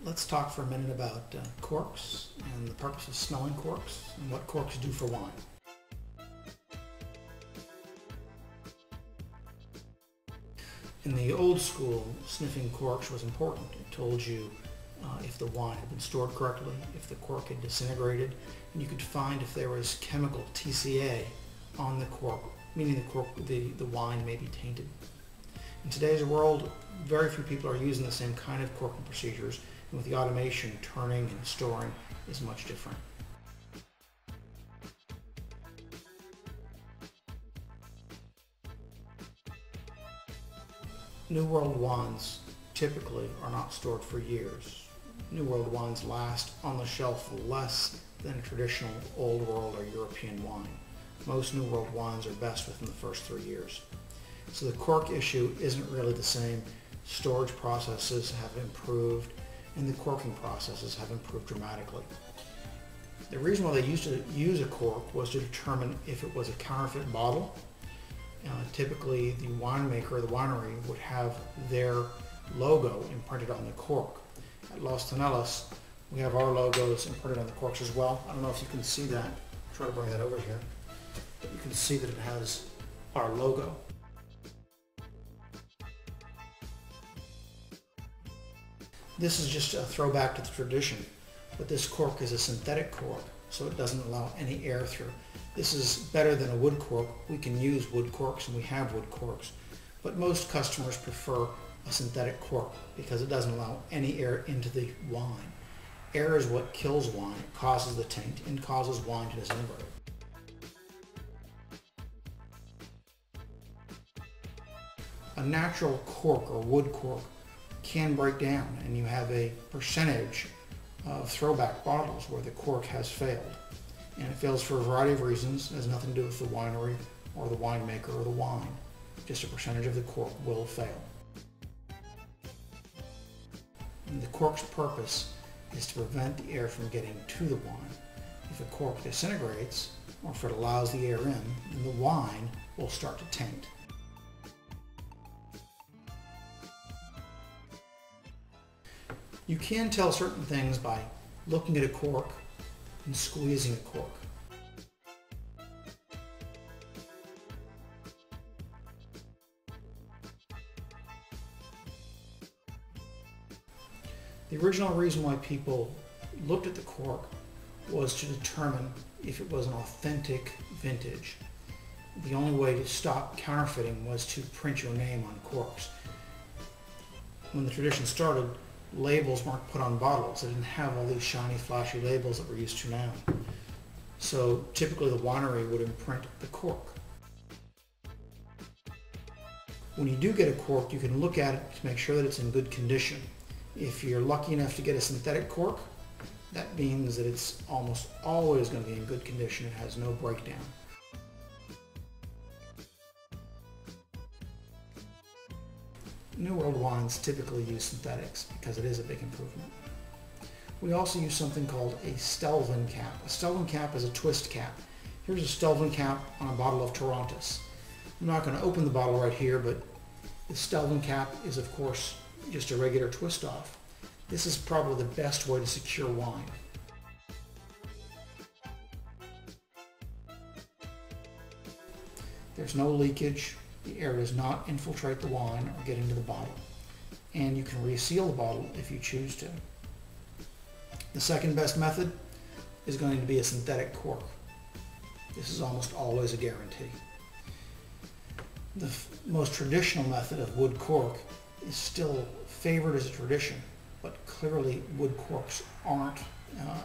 Let's talk for a minute about corks and the purpose of smelling corks and what corks do for wine. In the old school, sniffing corks was important. It told you if the wine had been stored correctly, if the cork had disintegrated, and you could find if there was chemical TCA on the cork, meaning the wine may be tainted. In today's world, very few people are using the same kind of corking procedures, and with the automation, turning and storing is much different. New World wines typically are not stored for years. New World wines last on the shelf less than traditional Old World or European wine. Most New World wines are best within the first 3 years. So the cork issue isn't really the same. Storage processes have improved and the corking processes have improved dramatically. The reason why they used to use a cork was to determine if it was a counterfeit bottle. Typically the winemaker or the winery would have their logo imprinted on the cork. At Los Toneles, we have our logos imprinted on the corks as well. I don't know if you can see that. I'll try to bring that over here. But you can see that it has our logo. This is just a throwback to the tradition, but this cork is a synthetic cork, so it doesn't allow any air through. This is better than a wood cork. We can use wood corks, and we have wood corks, but most customers prefer a synthetic cork because it doesn't allow any air into the wine. Air is what kills wine. It causes the taint and causes wine to disintegrate. A natural cork or wood cork can break down, and you have a percentage of throwback bottles where the cork has failed. And it fails for a variety of reasons. It has nothing to do with the winery or the winemaker or the wine. Just a percentage of the cork will fail. And the cork's purpose is to prevent the air from getting to the wine. If a cork disintegrates, or if it allows the air in, then the wine will start to taint. You can tell certain things by looking at a cork and squeezing a cork. The original reason why people looked at the cork was to determine if it was an authentic vintage. The only way to stop counterfeiting was to print your name on corks. When the tradition started, labels weren't put on bottles. They didn't have all these shiny, flashy labels that we're used to now. So typically the winery would imprint the cork. When you do get a cork, you can look at it to make sure that it's in good condition. If you're lucky enough to get a synthetic cork, that means that it's almost always going to be in good condition. It has no breakdown. New World wines typically use synthetics because it is a big improvement. We also use something called a Stelvin cap. A Stelvin cap is a twist cap. Here's a Stelvin cap on a bottle of Toneles. I'm not going to open the bottle right here, but the Stelvin cap is of course just a regular twist off. This is probably the best way to secure wine. There's no leakage. The air does not infiltrate the wine or get into the bottle. And you can reseal the bottle if you choose to. The second best method is going to be a synthetic cork. This is almost always a guarantee. The most traditional method of wood cork is still favored as a tradition, but clearly wood corks aren't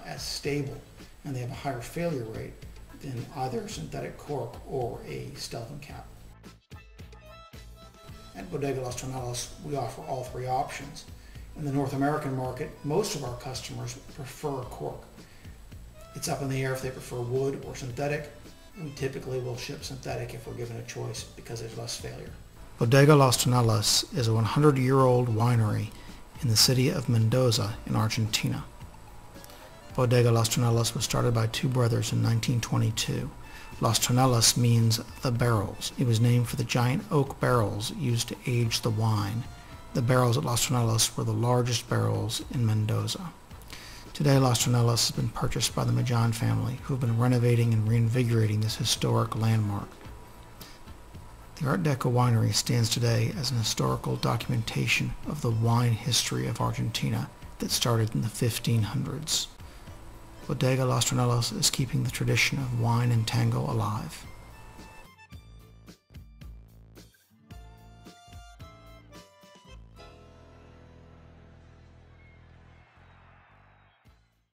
as stable, and they have a higher failure rate than either a synthetic cork or a Stelvin cap. At Bodega Los Toneles, we offer all three options. In the North American market, most of our customers prefer a cork. It's up in the air if they prefer wood or synthetic. We typically will ship synthetic if we're given a choice because there's less failure. Bodega Los Toneles is a 100-year-old winery in the city of Mendoza in Argentina. Bodega Los Toneles was started by two brothers in 1922. Los Toneles means the barrels. It was named for the giant oak barrels used to age the wine. The barrels at Los Toneles were the largest barrels in Mendoza. Today, Los Toneles has been purchased by the Majan family, who have been renovating and reinvigorating this historic landmark. The Art Deco winery stands today as an historical documentation of the wine history of Argentina that started in the 1500s. Bodega Los Toneles is keeping the tradition of wine and tango alive.